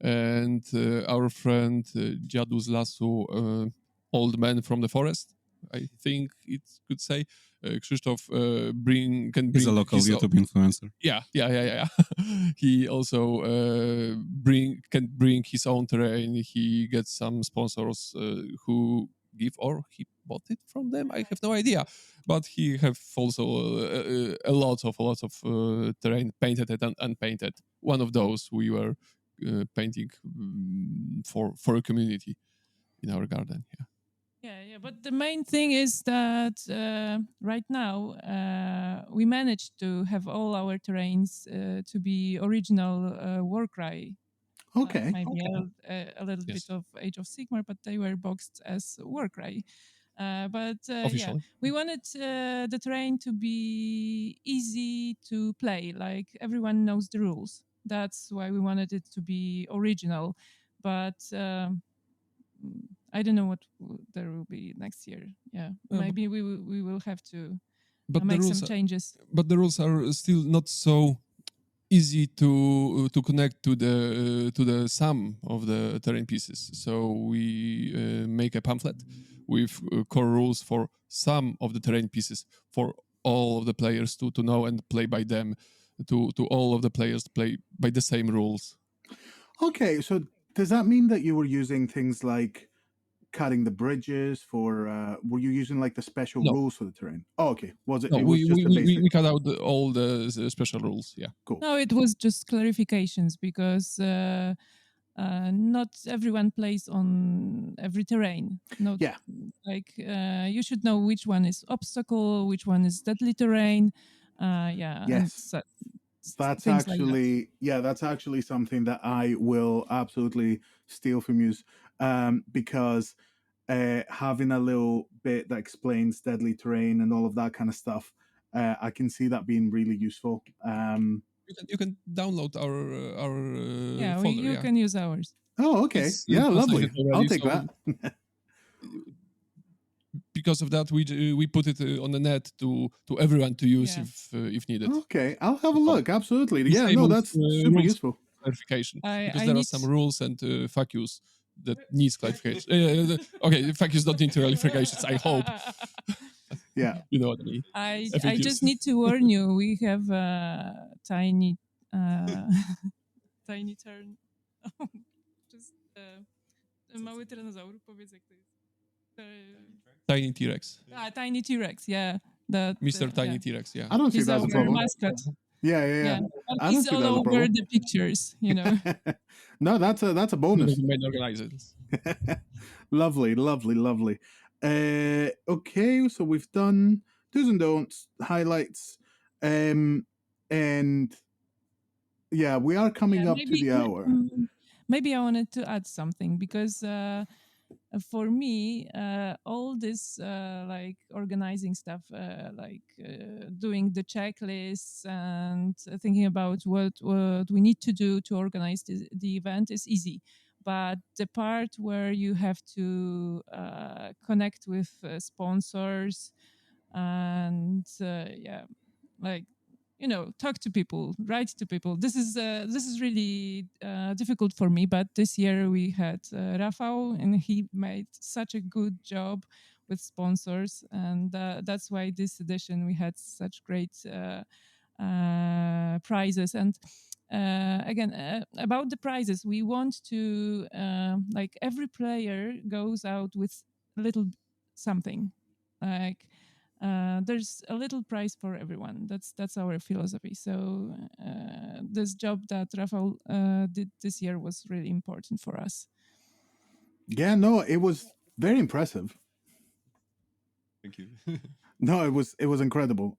And our friend Dziadu z lasu, old man from the forest, I think it could say, Krzysztof can bring. He's a local YouTube influencer. Yeah. He also can bring his own terrain. He gets some sponsors who give, or he bought it from them. I have no idea, but he have also a lot of terrain painted and unpainted. One of those we were painting for a community in our garden. Yeah. But the main thing is that right now we managed to have all our terrains to be original Warcry. Okay. Maybe a little bit of Ageofsigmar, but they were boxed as Warcry. We wanted the terrain to be easy to play, like everyone knows the rules. That's why we wanted it to be original. But I don't know what there will be next year. Yeah, maybe we will have to make some changes. But the rules are still not so easy to connect to the sum of the terrain pieces. So we make a pamphlet with core rules for some of the terrain pieces for all of the players to know and play by them. To all of the players play by the same rules. Okay, so does that mean that you were using things like cutting the bridges for? Were you using like the special rules for the terrain? Oh, okay. Was it? No, it was just the basic. We cut out all the special rules. Yeah. Cool. No, it was just clarifications because not everyone plays on every terrain. Not Yeah. like you should know which one is obstacle, which one is deadly terrain. Yeah, and Yes. That's things like that. actually, yeah, that's actually something that I will absolutely steal from you, because having a little bit that explains deadly terrain and all of that kind of stuff, I can see that being really useful. You can download our Yeah, folder. you can use ours. Oh, okay. It's Yeah, lovely. translated already, I'll take so that. because of that, we put it on the net to everyone to use Yeah. if needed. Okay, I'll have a look. Absolutely. Yeah, no, Disables, that's super rules useful. clarification, because I there are need some rules and fuck yous that needs clarification. Okay, fuck yous don't need clarifications. I hope. Yeah. You know what I mean. I just need to warn you. We have a tiny tiny turn. Just mały tyrannozaur, powiedz jak to jest. Tiny T-Rex. Tiny T-Rex, yeah. That, Mr. Tiny yeah. T-Rex, yeah. I don't see He's that as our a problem. mascot. Yeah. But I don't he's see all that as a over problem. the pictures, you know. No, that's a One bonus. of the main organizers. Lovely. Okay, so we've done do's and don'ts, highlights, and yeah, we are coming up to the hour. Maybe I wanted to add something because for me, all this like organizing stuff, doing the checklists and thinking about what we need to do to organize the event is easy. But the part where you have to connect with sponsors and like talk to people, write to people, this is really difficult for me. But this year we had Rafał, and he made such a good job with sponsors, and that's why this edition we had such great prizes. And again, about the prizes, we want to like every player goes out with a little something, like there's a little prize for everyone. That's our philosophy. So this job that Rafał did this year was really important for us. Yeah, no, it was very impressive. Thank you. No, it was incredible.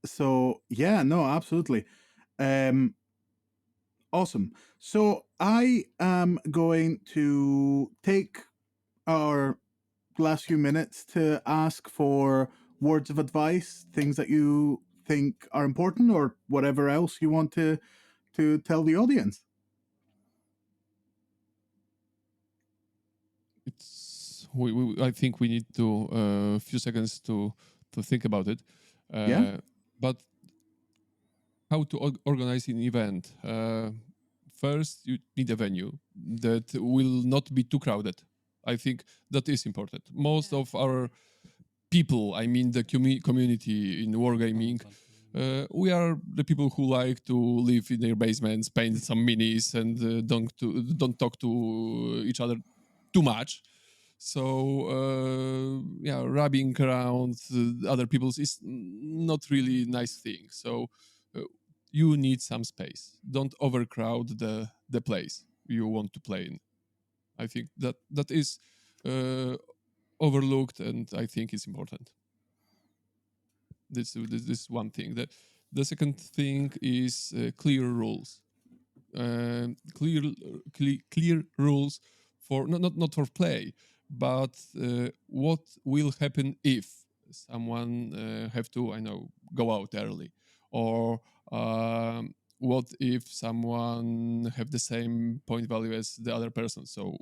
So yeah, no, absolutely. Awesome. So I am going to take our last few minutes to ask for words of advice, things that you think are important, or whatever else you want to tell the audience. I think we need to a few seconds to think about it. Yeah. But how to organize an event? First, you need a venue that will not be too crowded. I think that is important. Most of our people, I mean the community in wargaming, we are the people who like to live in their basements, paint some minis, and don't talk to each other too much. So rubbing around other people's is not really a nice thing. So you need some space. Don't overcrowd the place you want to play in. I think that is overlooked, and I think it's important. This is one thing. The second thing is clear rules. Clear rules for not for play, but what will happen if someone have to go out early, or what if someone have the same point value as the other person, so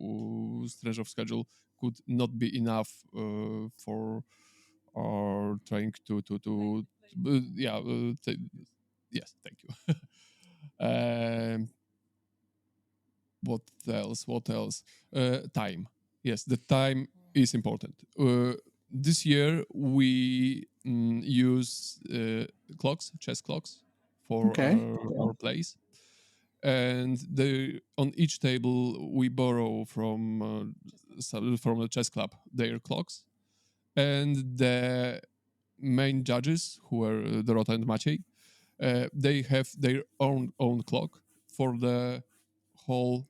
strength of schedule could not be enough for or trying to yes, thank you. What else? Time. Yes, the time is important. This year we use chess clocks for Okay. our plays, and on each table we borrow from the chess club their clocks, and the main judges, who are Dorota and Maciej, they have their own clock for the whole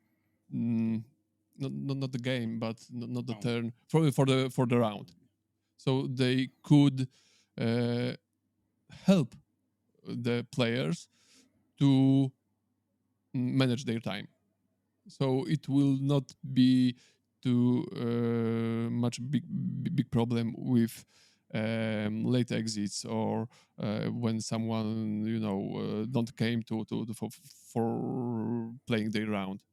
not the game, but not the turn for the round. So they could help the players to manage their time. So it will not be too much big problem with late exits or when someone don't came to for playing their round.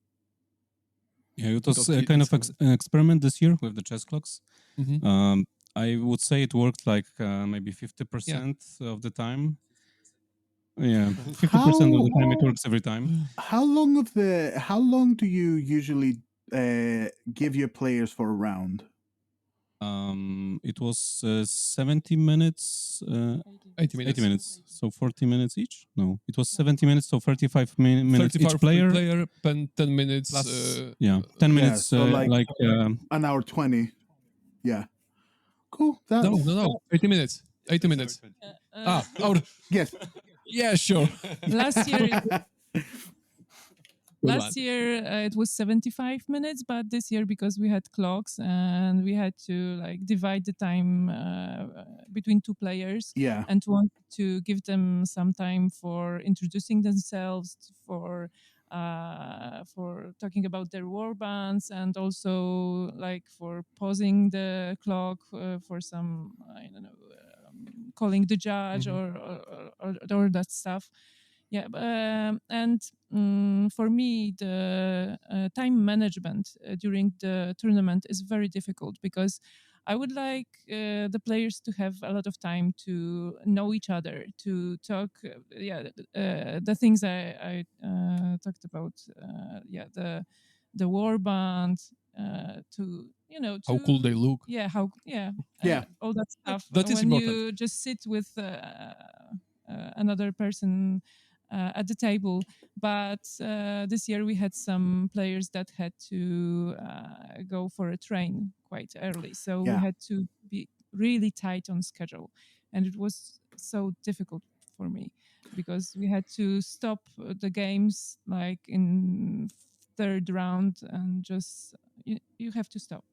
Yeah, it was Because a kind of it's an experiment this year with the chess clocks. Mhm. I would say it worked like maybe 50% of the time. Yeah, 50% of the time it works every time. How long do you usually give your players for a round? It was 70 minutes, 80 minutes. 80 minutes, so 40 minutes each. No, it was 70 minutes, so 35 minutes 35 each player. player, 10 minutes. Plus, 10 minutes, so like an hour 20. Yeah, cool. That's, No, 80 minutes. 80 minutes. Hour. Yes. Yeah, sure. Last year, Good last one. year it was 75 minutes, but this year because we had clocks and we had to like divide the time between two players, Yeah. and want to give them some time for introducing themselves, for talking about their war bands, and also like for pausing the clock for some I don't know, calling the judge or that stuff. Yeah, and for me, the time management during the tournament is very difficult because I would like the players to have a lot of time to know each other, to talk. The things I talked about. The war band. To How cool they look. Yeah, Yeah. all that stuff. That is when important. you just sit with another person at the table. But this year we had some players that had to go for a train quite early, so we Yeah. had to be really tight on schedule, and it was so difficult for me because we had to stop the games like in third round and just you have to stop.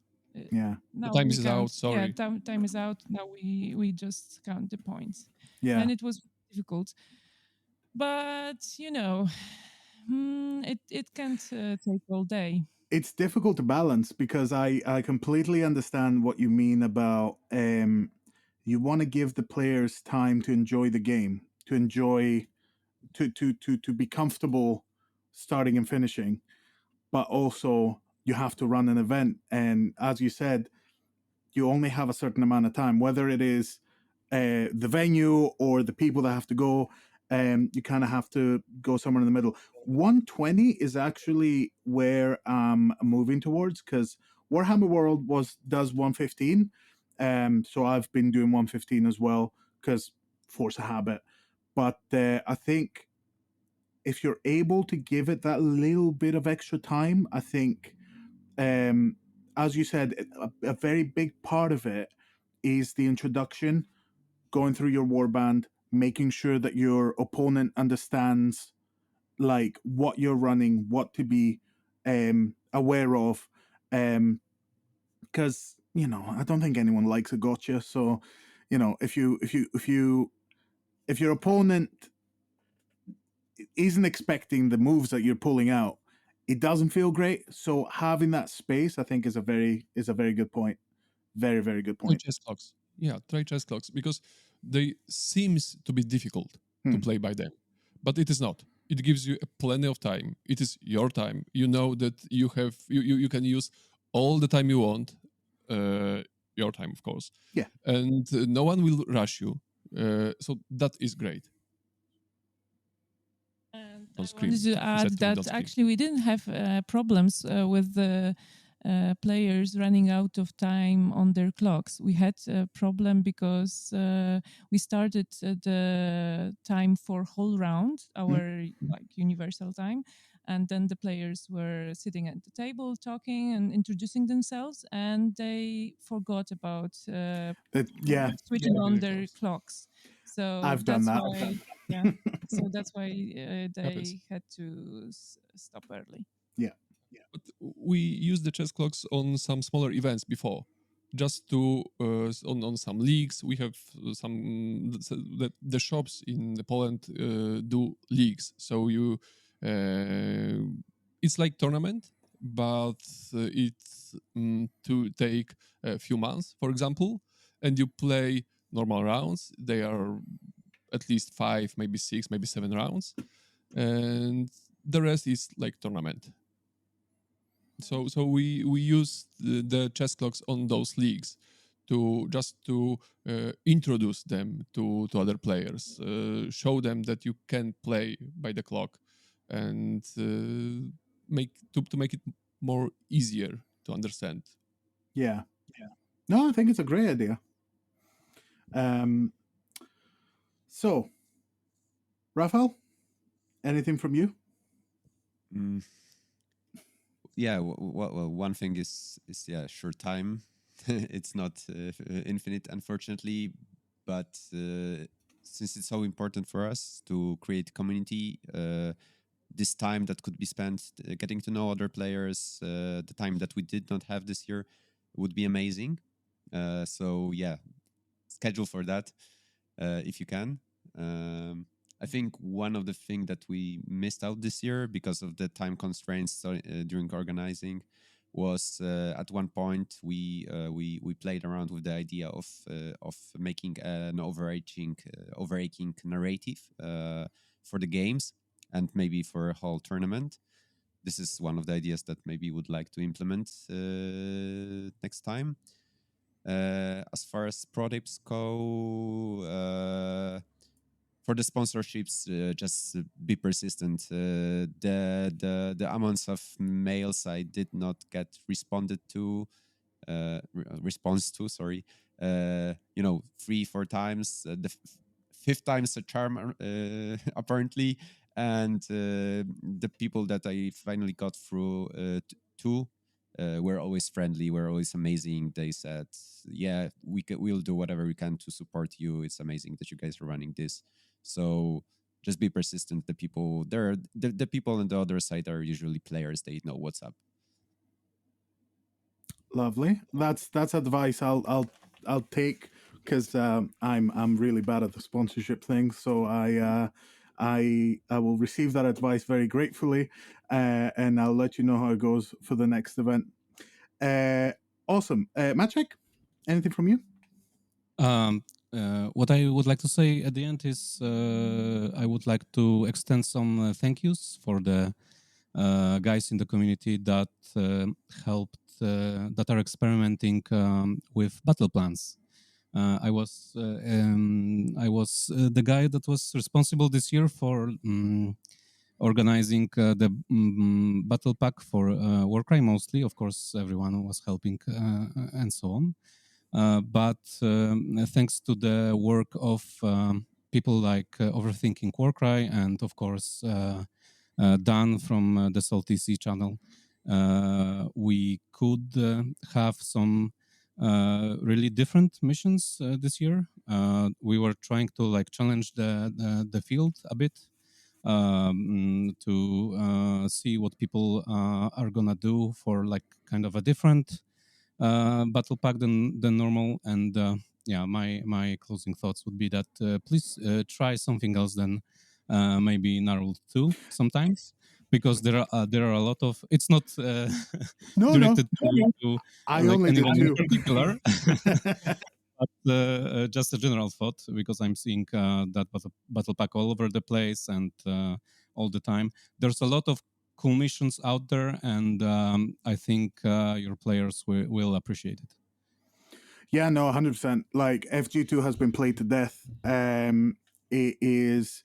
Yeah. Now time we is count. out, sorry. Yeah, time is out. Now we just count the points. Yeah. And it was difficult. But it can't take all day. It's difficult to balance because I completely understand what you mean about you want to give the players time to enjoy the game, to enjoy to be comfortable starting and finishing, but also you have to run an event, and as you said, you only have a certain amount of time, whether it is the venue or the people that have to go. You kind of have to go somewhere in the middle. 120 is actually where I'm moving towards because Warhammer World does 115. So I've been doing 115 as well because force of habit. But I think if you're able to give it that little bit of extra time, I think, as you said, a very big part of it is the introduction, going through your warband, making sure that your opponent understands like what you're running, what to be aware of, because I don't think anyone likes a gotcha. So if your opponent isn't expecting the moves that you're pulling out, it doesn't feel great. So having that space, I think, is a very good point. Very, very good Try point. chess clocks. Yeah, try chess clocks because they seems to be difficult to play by them, but it is not. It gives you plenty of time. It is your time. You know that you have you can use all the time you want. Your time, of course. Yeah. And no one will rush you. So that is great. And Don't I scream. wanted to He said add to me, that "Don't scream." actually we didn't have problems with the players running out of time on their clocks. We had a problem because we started the time for whole round, our like universal time, and then the players were sitting at the table talking and introducing themselves, and they forgot about Yeah, switching on their clocks. So I've done that's that. why, yeah. So that's why they Happens. had to stop early. Yeah. But we used the chess clocks on some smaller events before, just to on some leagues. We have some the shops in Poland do leagues, so you it's like tournament, but it's to take a few months, for example, and you play normal rounds. They are at least 5, maybe 6, maybe 7 rounds, and the rest is like tournament. So we use the chess clocks on those leagues to introduce them to other players, show them that you can play by the clock, and make it more easier to understand. Yeah. No, I think it's a great idea. So, Raphael, anything from you? Yeah, well, one thing is sure, time. It's not infinite, unfortunately, but since it's so important for us to create community, this time that could be spent getting to know other players, the time that we did not have this year, would be amazing. So yeah, schedule for that if you can. I think one of the things that we missed out this year because of the time constraints during organizing was at one point we played around with the idea of making an overarching narrative for the games and maybe for a whole tournament. This is one of the ideas that maybe would like to implement next time. As far as pro tips go, for the sponsorships, just be persistent. The amounts of mails I did not get responded to, response to, sorry. 3-4 times. The fifth time is a charm, apparently. And the people that I finally got through to were always friendly, were always amazing. They said, yeah, we'll do whatever we can to support you. It's amazing that you guys are running this. So just be persistent. The people the people on the other side are usually players. They know what's up. Lovely. That's advice I'll take, because I'm really bad at the sponsorship thing. So I will receive that advice very gratefully, and I'll let you know how it goes for the next event. Awesome. Maciek, anything from you? What I would like to say at the end is I would like to extend some thank yous for the guys in the community that helped, that are experimenting with battle plans. I was the guy that was responsible this year for organizing the battle pack for Warcry mostly. Of course, everyone was helping and so on. But thanks to the work of people like Overthinking Warcry and, of course, Dan from the Salty Sea channel, we could have some really different missions this year. We were trying to challenge the field a bit to see what people are gonna do for kind of a different battle pack than normal. And yeah, my closing thoughts would be that please try something else than maybe Narrow 2 sometimes, because there are a lot of, it's not directed to I only did anyone in 2. particular. But just a general thought, because I'm seeing that battle pack all over the place and all the time. There's a lot of cool missions out there, and I think your players will appreciate it. Yeah, no, 100%. Like, FG2 has been played to death. It is.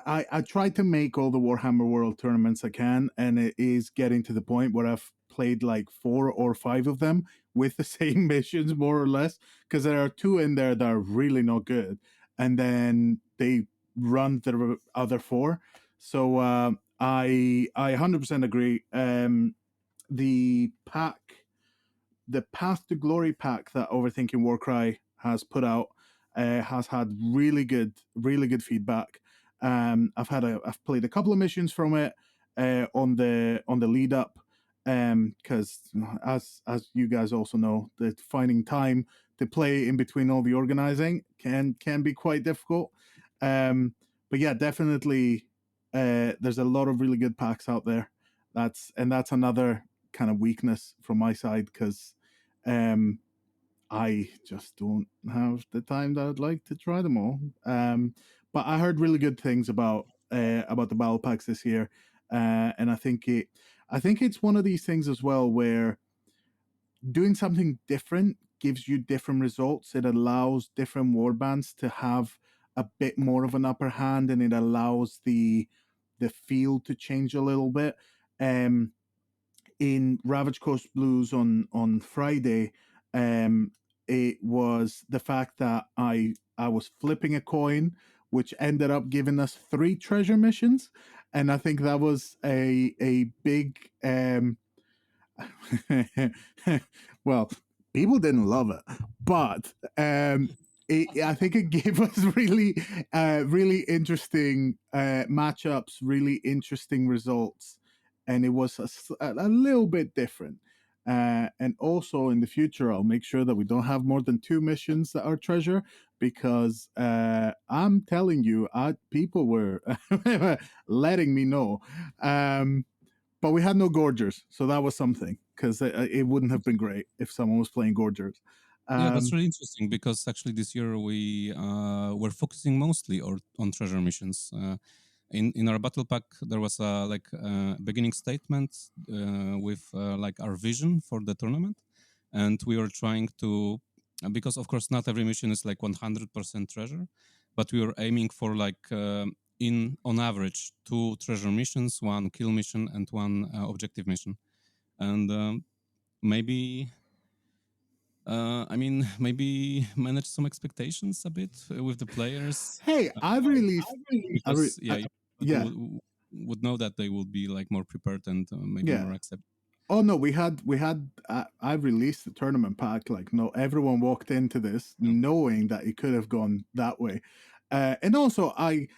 I tried to make all the Warhammer World tournaments I can, and it is getting to the point where I've played like 4 or 5 of them with the same missions, more or less, because there are 2 in there that are really not good, and then they run the other 4. So I 100% agree. The Path to Glory pack that Overthinking Warcry has put out has had really good feedback. I've played a couple of missions from it on the lead up, because as you guys also know, that finding time to play in between all the organizing can be quite difficult. But yeah, definitely, there's a lot of really good packs out there. That's another kind of weakness from my side, because I just don't have the time that I'd like to try them all. But I heard really good things about the battle packs this year, and I think it's one of these things as well where doing something different gives you different results. It allows different warbands to have a bit more of an upper hand, and it allows the field to change a little bit. In Ravage Coast Blues on Friday, it was the fact that I was flipping a coin, which ended up giving us 3 treasure missions, and I think that was a big well, people didn't love it, but I think it gave us really interesting matchups, really interesting results, and it was a little bit different. And also in the future, I'll make sure that we don't have more than 2 missions that are treasure, because I'm telling you, people were letting me know. But we had no gorgers, so that was something, because it wouldn't have been great if someone was playing gorgers. Yeah, that's really interesting, because actually this year we were focusing mostly on treasure missions. In our battle pack, there was a beginning statement with like our vision for the tournament, and we were trying to, because of course not every mission is like 100% treasure, but we were aiming for like on average 2 treasure missions, 1 kill mission, and 1 objective mission, and maybe. Maybe manage some expectations a bit with the players. Hey, I've released because yeah. would know that they will be like more prepared and maybe Yeah. more accepted. Oh no, we had I released the tournament pack. Like, no, everyone walked into this knowing that it could have gone that way, and also I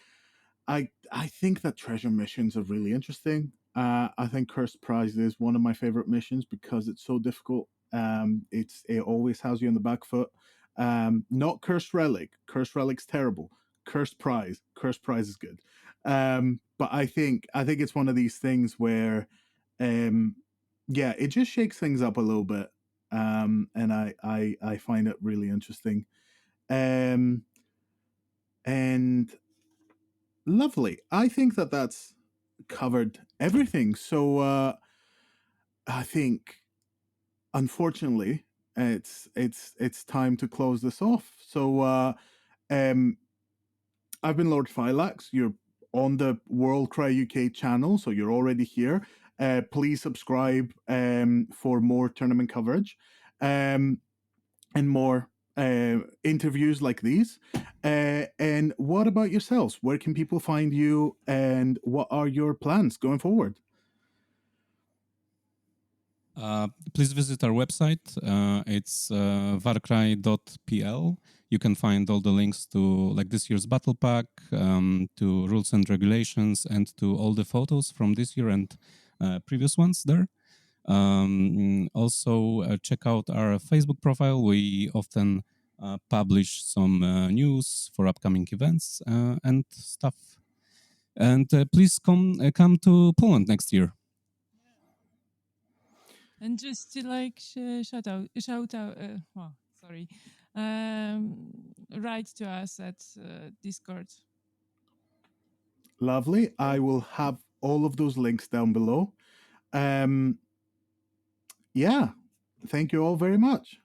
think that treasure missions are really interesting. I think Cursed Prize is one of my favorite missions because it's so difficult. It always has you on the back foot. Not Cursed Relic. Cursed Relic's terrible. Cursed Prize is good. But I think it's one of these things where, yeah, it just shakes things up a little bit, and I find it really interesting. And lovely. I think that that's covered everything. So I think, unfortunately, it's time to close this off. So I've been Lord Phylax. You're on the WorldCry UK channel, so you're already here. Please subscribe for more tournament coverage and more interviews like these. And what about yourselves? Where can people find you, and what are your plans going forward? Please visit our website. It's warcry.pl. You can find all the links to like this year's battle pack, to rules and regulations, and to all the photos from this year and previous ones there. Also, check out our Facebook profile. We often publish some news for upcoming events and stuff. And please come to Poland next year. And just to like shout out, write to us at Discord. Lovely. I will have all of those links down below. Yeah. Thank you all very much.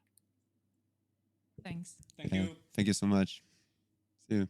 Thanks. Thank you. Thank you so much. See you.